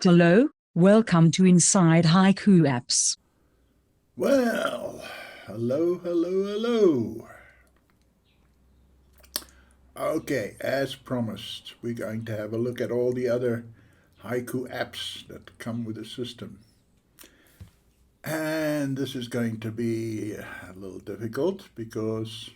Hello, welcome to Inside Haiku Apps. Well, hello. Okay, as promised, we're going to have a look at all the other Haiku apps that come with the system. And this is going to be a little difficult because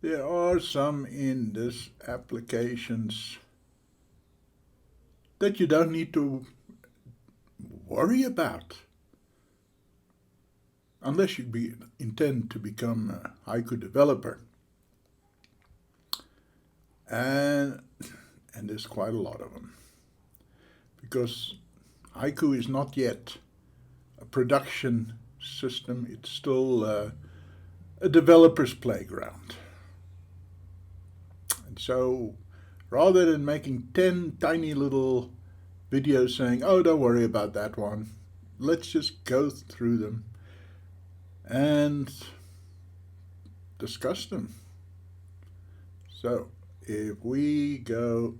there are some in this applications that you don't need to worry about unless you intend to become a Haiku developer. And there's quite a lot of them because Haiku is not yet a production system. It's still a developer's playground. And so rather than making 10 tiny little videos saying, oh, don't worry about that one, let's just go through them and discuss them. So if we go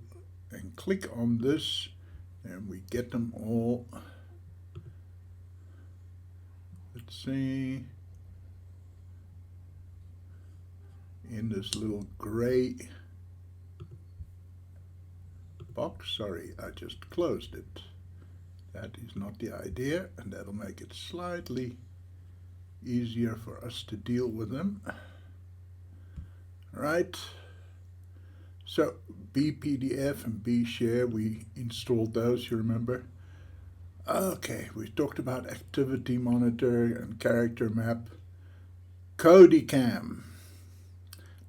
and click on this and we get them all, let's see, in this little gray box. Sorry, I just closed it. That is not the idea, and that'll make it slightly easier for us to deal with them. Right. So BPDF and BShare, we installed those, you remember? Okay, we talked about activity monitor and character map. CodyCam.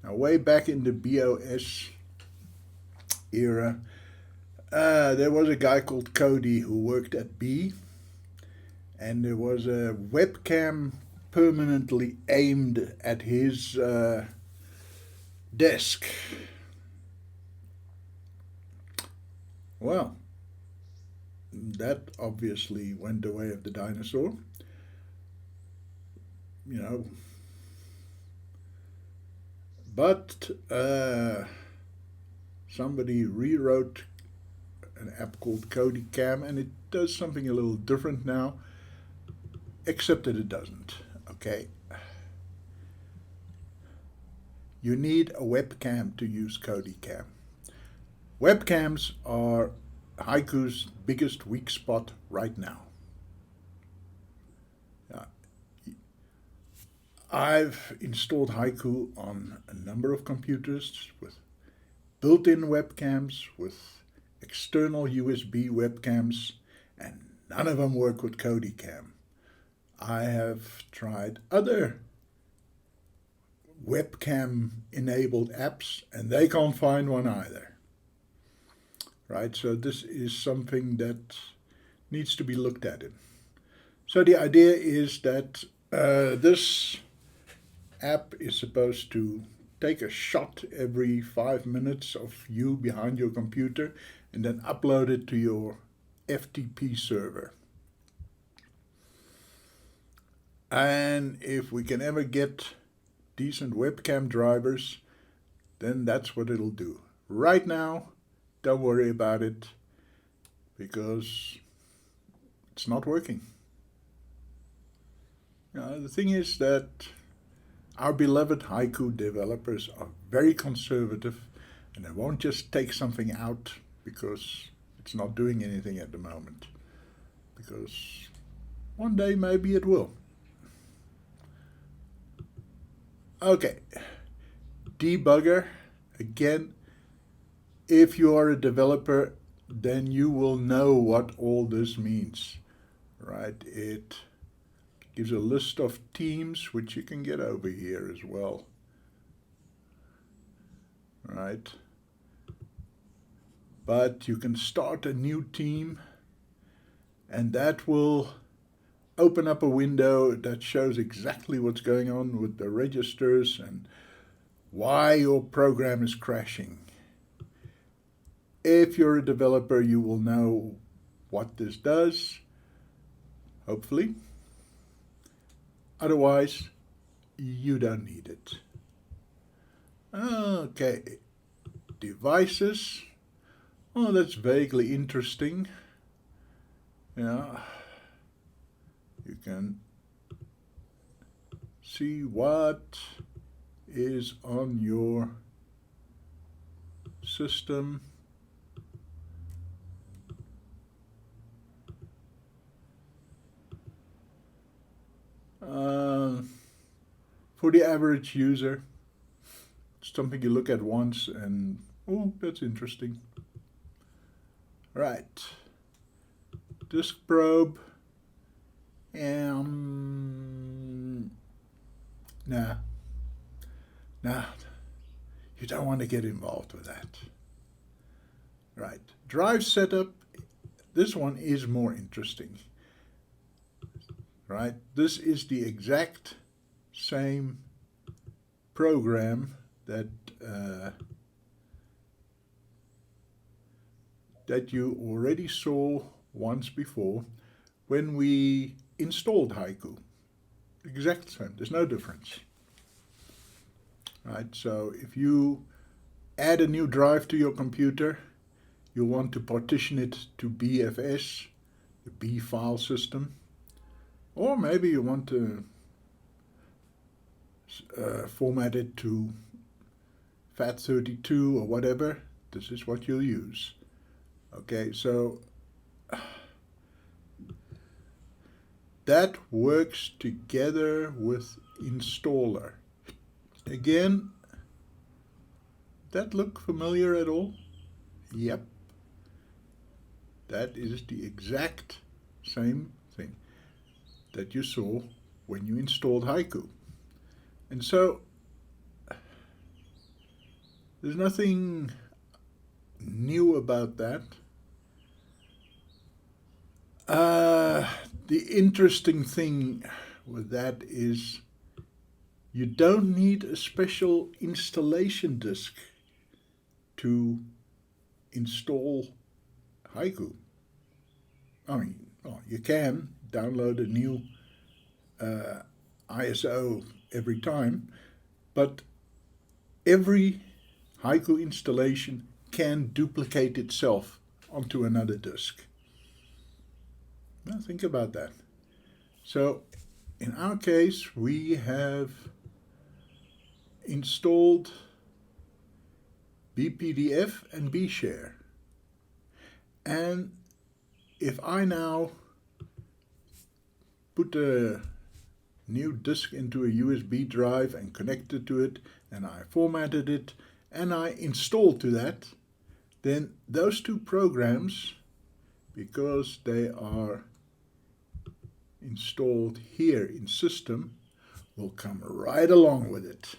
Now way back in the BOS era, there was a guy called Cody who worked at B, and there was a webcam permanently aimed at his desk. Well, that obviously went the way of the dinosaur. You know, but somebody rewrote an app called CodyCam, and it does something a little different now, except that it doesn't. Okay, you need a webcam to use CodyCam. Webcams are Haiku's biggest weak spot right now. I've installed Haiku on a number of computers with built-in webcams, with external USB webcams, and none of them work with CodyCam. I have tried other webcam-enabled apps, and they can't find one either. Right, so this is something that needs to be looked at. So the idea is that this app is supposed to take a shot every 5 minutes of you behind your computer and then upload it to your FTP server. And if we can ever get decent webcam drivers, then that's what it'll do. Right now, don't worry about it because it's not working. The thing is that our beloved Haiku developers are very conservative, and they won't just take something out because it's not doing anything at the moment. Because one day maybe it will. Okay, debugger, again, if you are a developer, then you will know what all this means, right? It gives a list of teams, which you can get over here as well, right? But you can start a new team, and that will open up a window that shows exactly what's going on with the registers and why your program is crashing. If you're a developer, you will know what this does, hopefully. Otherwise, you don't need it. Okay, devices. Oh, that's vaguely interesting. Yeah, you can see what is on your system. For the average user, it's something you look at once and, oh, that's interesting. Right. Disk probe. Nah, nah, you don't want to get involved with that. Right. Drive setup. This one is more interesting. Right. This is the exact same program that that you already saw once before when we installed Haiku. Exact same. There's no difference. Right. So if you add a new drive to your computer, you'll want to partition it to BFS, the B file system, or maybe you want to format it to FAT32 or whatever. This is what you'll use. Okay, so that works together with installer. Again, that look familiar at all? Yep. That is the exact same thing that you saw when you installed Haiku. And so there's nothing new about that. The interesting thing with that is you don't need a special installation disk to install Haiku. I mean, well, you can download a new ISO every time, but every Haiku installation can duplicate itself onto another disk. Now think about that. So in our case, we have installed BPDF and BShare. And if I now put a new disk into a USB drive and connected to it, and I formatted it, and I installed to that, then those two programs, because they are installed here in system, will come right along with it.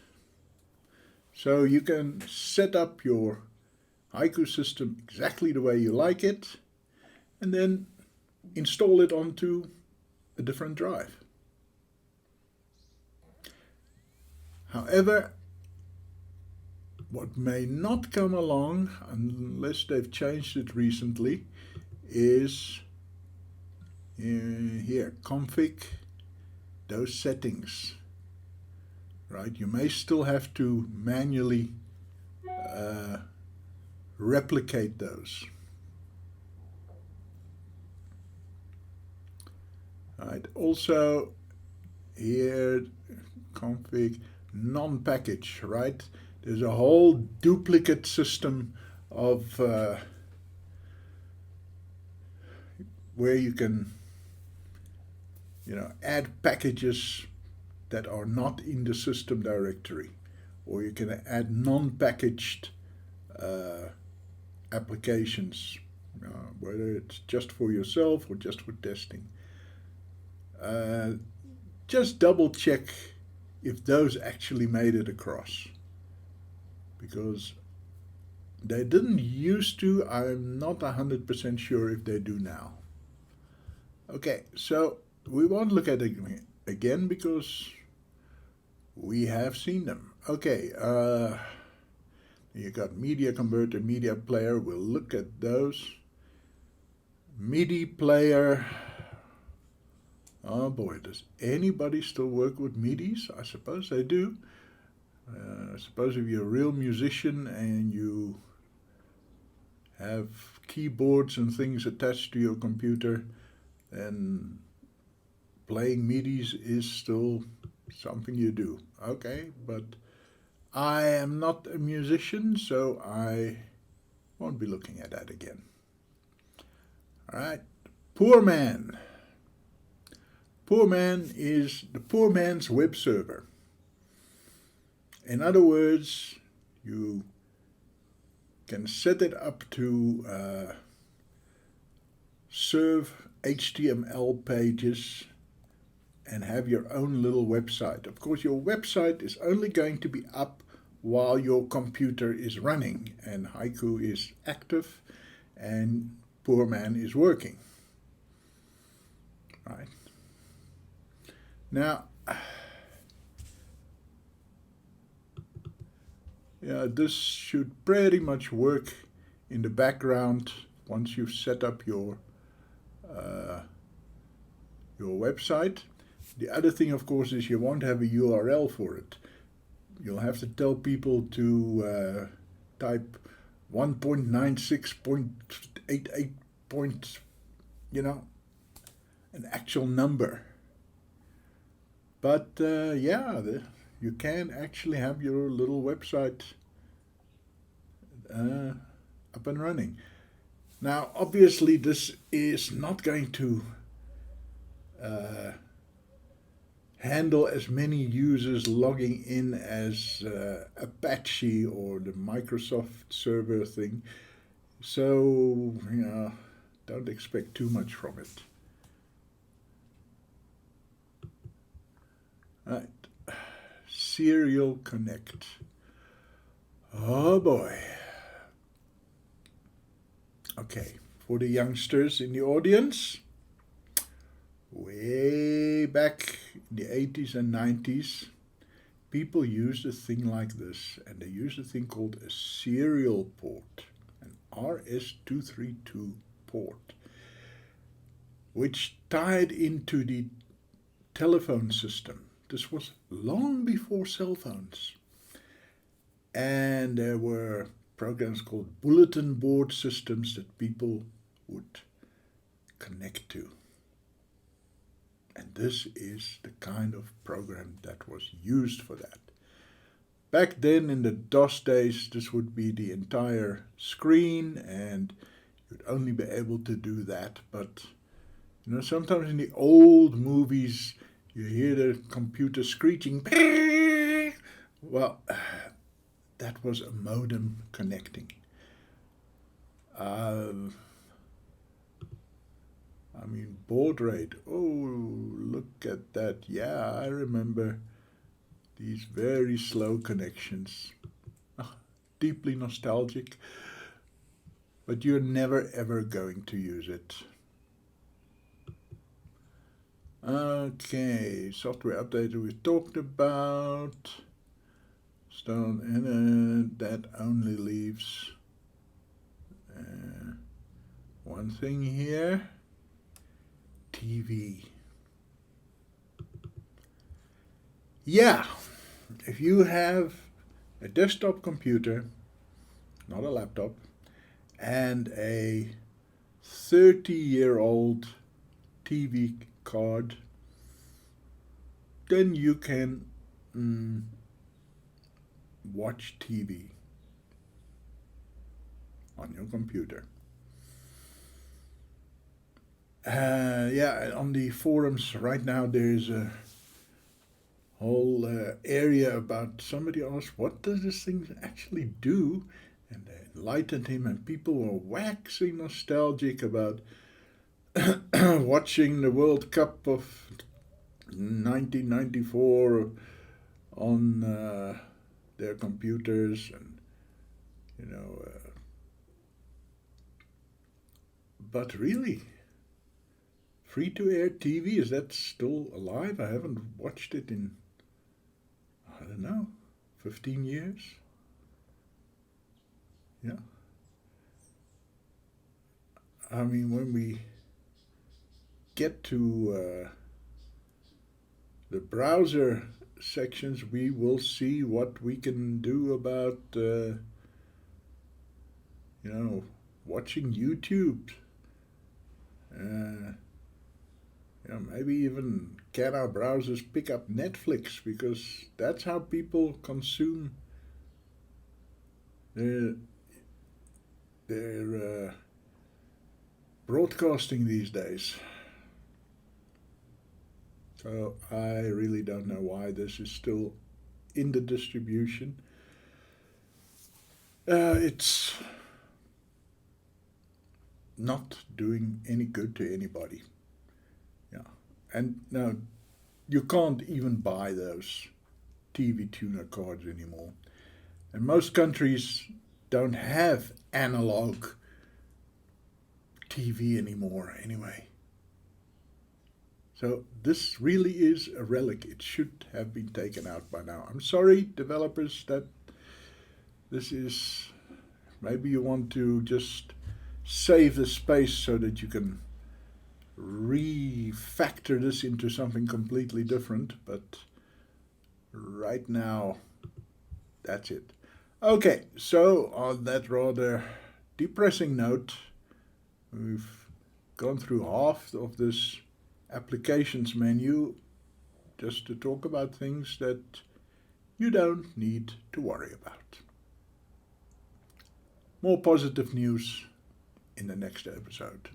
So you can set up your Haiku system exactly the way you like it, and then install it onto a different drive. However, what may not come along, unless they've changed it recently, is here, config, those settings. Right? You may still have to manually replicate those. Right. Also, here, config non-package, right? There's a whole duplicate system of where you can, add packages that are not in the system directory, or you can add non-packaged applications, whether it's just for yourself or just for testing. Just double check if those actually made it across, because they didn't used to. I'm not 100% sure if they do now. Okay, so we won't look at it again because we have seen them. Okay, you got media converter, media player. We'll look at those. MIDI player. Oh boy, does anybody still work with MIDIs? I suppose they do. I suppose if you're a real musician and you have keyboards and things attached to your computer, and playing midis is still something you do. Okay, but I am not a musician, so I won't be looking at that again. All right, Poor Man. Poor Man is the poor man's web server. In other words, you can set it up to serve HTML pages and have your own little website. Of course, your website is only going to be up while your computer is running and Haiku is active and Poor Man is working. Right. Now, yeah, this should pretty much work in the background once you've set up your website. The other thing, of course, is you won't have a URL for it. You'll have to tell people to type 1.96.88 an actual number. But you can actually have your little website up and running. Now, obviously, this is not going to handle as many users logging in as Apache or the Microsoft server thing. So, don't expect too much from it. Right. Serial Connect. Oh boy. Okay, for the youngsters in the audience, way back in the 80s and 90s, people used a thing like this, and they used a thing called a serial port, an RS-232 port, which tied into the telephone system. This was long before cell phones. And there were programs called bulletin board systems that people would connect to. And this is the kind of program that was used for that. Back then in the DOS days, this would be the entire screen and you'd only be able to do that. But sometimes in the old movies, you hear the computer screeching. Well, that was a modem connecting. Baud rate. Oh, look at that. Yeah, I remember these very slow connections. Deeply nostalgic, but you're never ever going to use it. Okay, software updater we talked about. Stone in that only leaves one thing here. TV. Yeah, if you have a desktop computer, not a laptop, and a 30-year-old TV card, then you can watch TV on your computer. On the forums right now there's a whole area about, somebody asked, what does this thing actually do? And they enlightened him, and people were waxing nostalgic about watching the World Cup of 1994 on their computers, and but really, free-to-air TV, is that still alive? I haven't watched it in, I don't know, 15 years. Yeah. When we get to the browser sections, we will see what we can do about watching YouTube. maybe even can our browsers pick up Netflix, because that's how people consume their broadcasting these days. So I really don't know why this is still in the distribution. It's not doing any good to anybody. Yeah, and now you can't even buy those TV tuner cards anymore. And most countries don't have analog TV anymore anyway. So this really is a relic. It should have been taken out by now. I'm sorry, developers, that this is... Maybe you want to just save the space so that you can refactor this into something completely different. But right now, that's it. Okay, so on that rather depressing note, we've gone through half of this applications menu just to talk about things that you don't need to worry about. More positive news in the next episode.